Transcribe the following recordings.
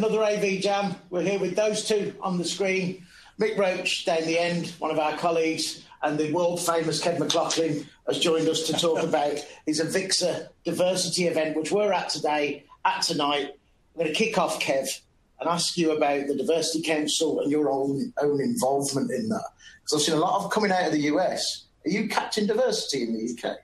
another AV Jam. We're here with those two on the screen. Mick Roach down the end, one of our colleagues, and the world-famous Kev McLoughlin has joined us to talk about his AVIXA Diversity Event, which we're at tonight. I'm going to kick off, Kev, and ask you about the Diversity Council and your own involvement in that. Because I've seen a lot of coming out of the US. Are you Captain Diversity in the UK?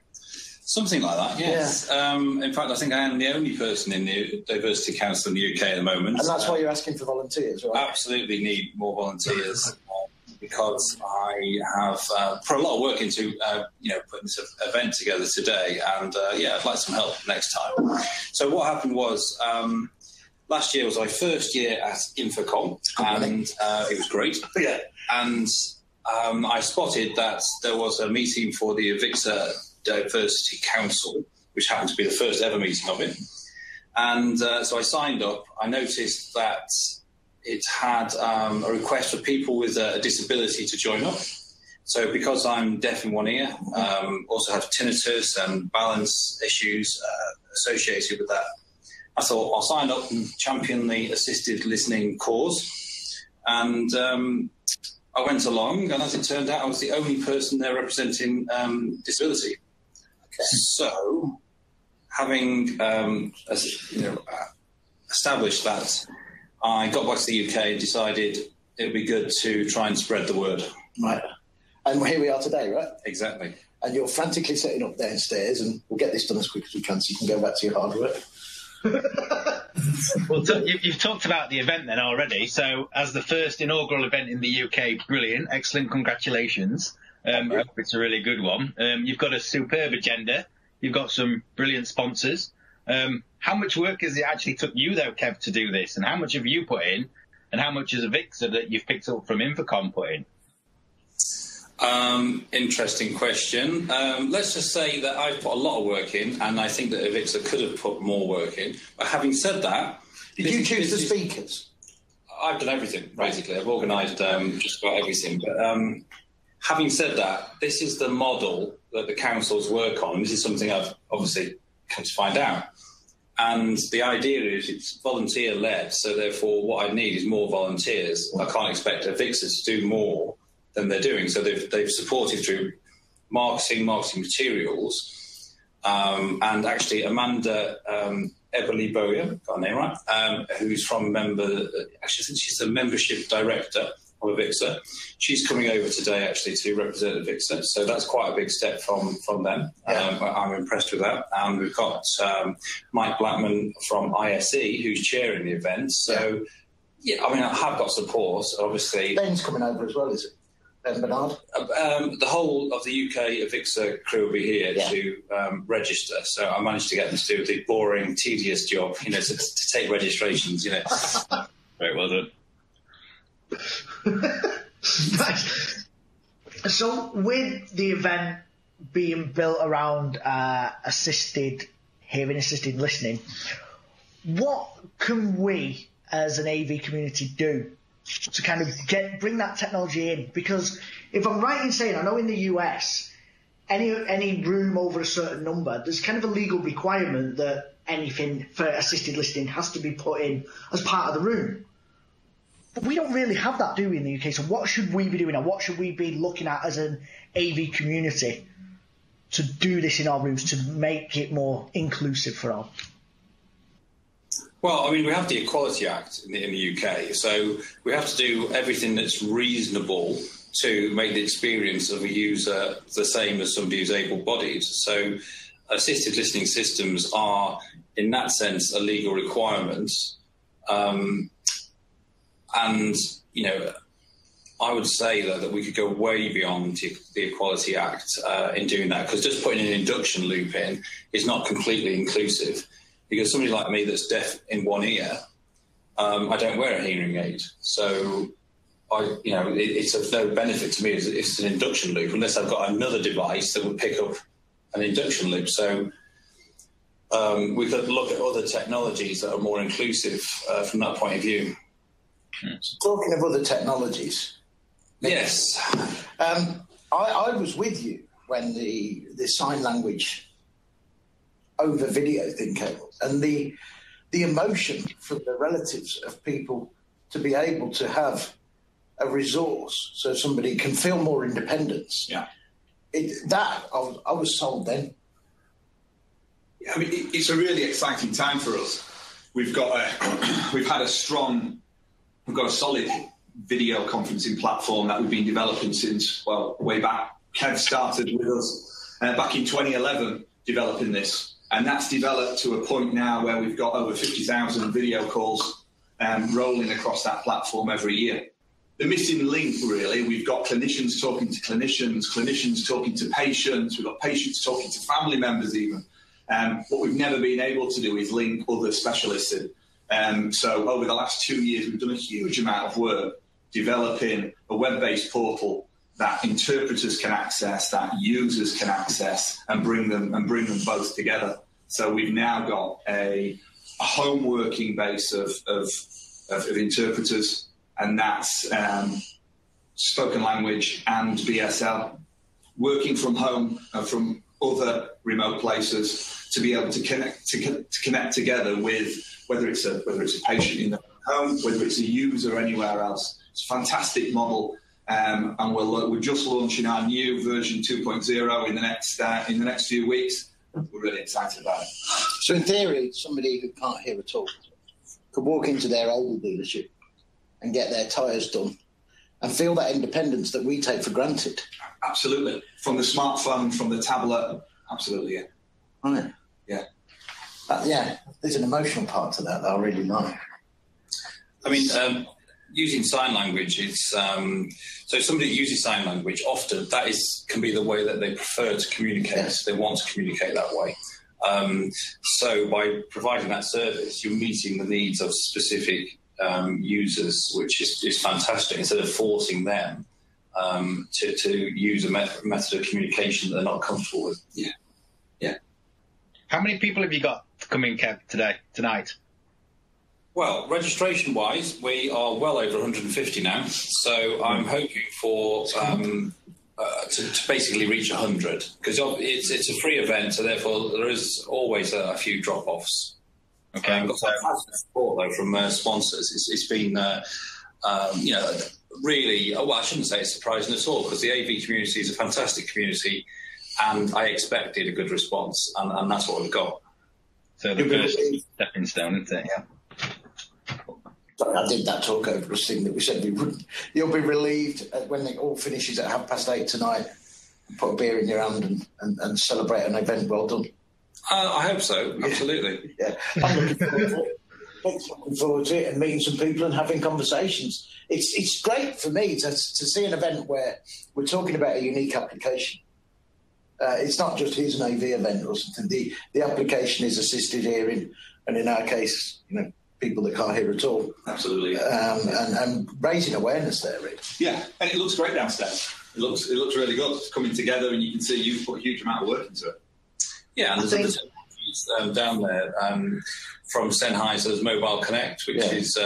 Something like that, yes. Yeah. In fact, I think I am the only person in the Diversity Council in the UK at the moment. And that's why you're asking for volunteers, right? Absolutely need more volunteers because I have put a lot of work into, putting this event together today. And, I'd like some help next time. So what happened was last year was my first year at Infocom, and it was great. Yeah. And I spotted that there was a meeting for the AVIXA Diversity Council, which happened to be the first ever meeting of it. And so I signed up. I noticed that it had a request for people with a disability to join up. So because I'm deaf in one ear, also have tinnitus and balance issues associated with that, I thought I'll sign up and champion the assisted listening cause. And I went along, and as it turned out, I was the only person there representing disability. Okay. So, having established that, I got back to the UK and decided it would be good to try and spread the word. Right. And here we are today, right? Exactly. And you're frantically setting up downstairs, and we'll get this done as quick as we can so you can go back to your hard work. Well, you've talked about the event then already. So, as the first inaugural event in the UK, brilliant, excellent, congratulations. I hope it's a really good one. You've got a superb agenda. You've got some brilliant sponsors. How much work has it actually took you, though, Kev, to do this? And how much have you put in? And how much has AVIXA that you've picked up from Infocom put in? Interesting question. Let's just say that I've put a lot of work in, and I think that AVIXA could have put more work in. But having said that... Did you choose the speakers? I've done everything, basically. I've organised just about everything. But having said that, this is the model that the councils work on. This is something I've obviously come to find out. And the idea is it's volunteer-led, so therefore what I need is more volunteers. I can't expect AVIXA to do more than they're doing. So they've supported through marketing materials, and actually Amanda Eberly Bowyer, got her name right, who's from actually I think she's the membership director of AVIXA. She's coming over today actually to represent AVIXA, so that's quite a big step from them. Yeah. I'm impressed with that. And we've got Mike Blackman from ISE who's chairing the event. So yeah, I mean, I have got support, obviously. Ben's coming over as well, is it? Ben Bernard? The whole of the UK AVIXA crew will be here to register. So I managed to get them to do the boring, tedious job, to take registrations, Very well done. Nice. So with the event being built around hearing assisted listening, what can we as an AV community do to kind of bring that technology in? Because if I'm right in saying, I know in the US, any room over a certain number, there's kind of a legal requirement that anything for assisted listening has to be put in as part of the room. But we don't really have that, do we, in the UK? So what should we be doing, and what should we be looking at as an AV community to do this in our rooms to make it more inclusive for all? Well, I mean, we have the Equality Act in the UK, so we have to do everything that's reasonable to make the experience of a user the same as somebody who's able-bodied. So assisted listening systems are, in that sense, a legal requirement. And, I would say that we could go way beyond the Equality Act in doing that, because just putting an induction loop in is not completely inclusive. Because somebody like me that's deaf in one ear, I don't wear a hearing aid. So, it's of no benefit to me if it's an induction loop, unless I've got another device that would pick up an induction loop. So we could look at other technologies that are more inclusive from that point of view. So talking of other technologies. Yes. I was with you when the sign language over video thing came up. And the emotion from the relatives of people to be able to have a resource so somebody can feel more independence. Yeah. I was sold then. Yeah, I mean, it's a really exciting time for us. We've got a solid video conferencing platform that we've been developing since, well, way back. Kev started with us back in 2011 developing this, and that's developed to a point now where we've got over 50,000 video calls rolling across that platform every year. The missing link, really, we've got clinicians talking to clinicians, clinicians talking to patients, we've got patients talking to family members even. What we've never been able to do is link other specialists in. So over the last 2 years, we've done a huge amount of work developing a web-based portal that interpreters can access, that users can access, and bring them both together. So we've now got a home working base of interpreters, and that's spoken language and BSL, working from home and from other remote places to be able to connect together with whether it's a patient in the home, whether it's a user anywhere else. It's a fantastic model, and we're just launching our new version 2.0 in the next few weeks. We're really excited about it. So in theory, somebody who can't hear at all could walk into their Opel dealership and get their tyres done and feel that independence that we take for granted. Absolutely. From the smartphone, from the tablet, absolutely, yeah. Right. Yeah. Yeah, there's an emotional part to that I really like. I mean, using sign language is so somebody that uses sign language often can be the way that they prefer to communicate. Yes. They want to communicate that way. So by providing that service, you're meeting the needs of specific users, which is fantastic. Instead of forcing them to use a method of communication that they're not comfortable with. Yeah. Yeah. How many people have you got coming, Kev, tonight? Well, registration-wise, we are well over 150 now. So I'm hoping for to basically reach 100, because it's a free event, so therefore there is always a few drop-offs. Okay. Got fantastic support though from sponsors. It's been really, well, I shouldn't say it's surprising at all, because the AV community is a fantastic community, and I expected a good response, and that's what we've got. So the first stepping stone, isn't it? Yeah. Sorry, I did that talk over us thing that we said we wouldn't. You'll be relieved when it all finishes at 8:30 tonight. Put a beer in your hand and celebrate an event well done. I hope so, absolutely. Yeah, I'm looking forward to it. Looking forward to it and meeting some people and having conversations. It's great for me to see an event where we're talking about a unique application. It's not just here's an AV event or something. The application is assisted hearing, and in our case, people that can't hear at all. Absolutely. And raising awareness there, Rick. Yeah, and it looks great downstairs. It looks really good. It's coming together, and you can see you've put a huge amount of work into it. Yeah, and there's other technologies down there from Sennheiser's Mobile Connect, which is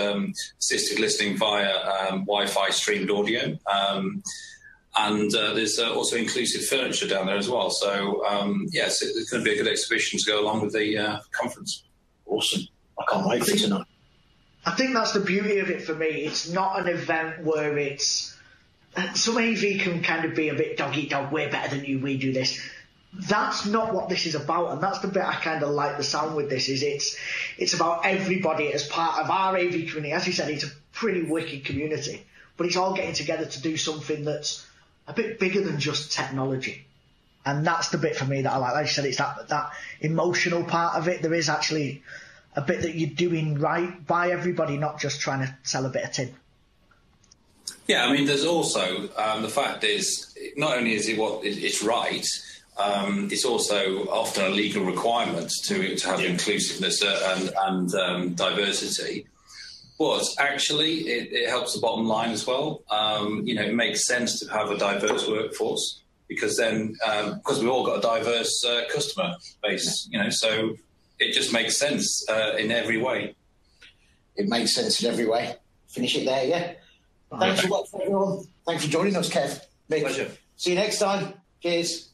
assisted listening via Wi-Fi streamed audio. And there's also inclusive furniture down there as well. So, yes, it's going to be a good exhibition to go along with the conference. Awesome. I can't wait for tonight. I think that's the beauty of it for me. It's not an event where it's... some AV can kind of be a bit dog-eat-dog, we're better than you, we do this. That's not what this is about, and that's the bit I kind of like the sound with this, is it's about everybody as part of our AV community. As you said, it's a pretty wicked community, but it's all getting together to do something that's a bit bigger than just technology. And that's the bit for me that I like. Like you said, it's that emotional part of it. There is actually a bit that you're doing right by everybody, not just trying to sell a bit of tin. Yeah, I mean, there's also the fact is, not only is it's right, it's also often a legal requirement to have inclusiveness and diversity. But actually, it helps the bottom line as well. It makes sense to have a diverse workforce, because then, because we've all got a diverse customer base, so it just makes sense in every way. It makes sense in every way. Finish it there, yeah. Thanks for watching, everyone. Thanks for joining us, Kev. Pleasure. See you next time. Cheers.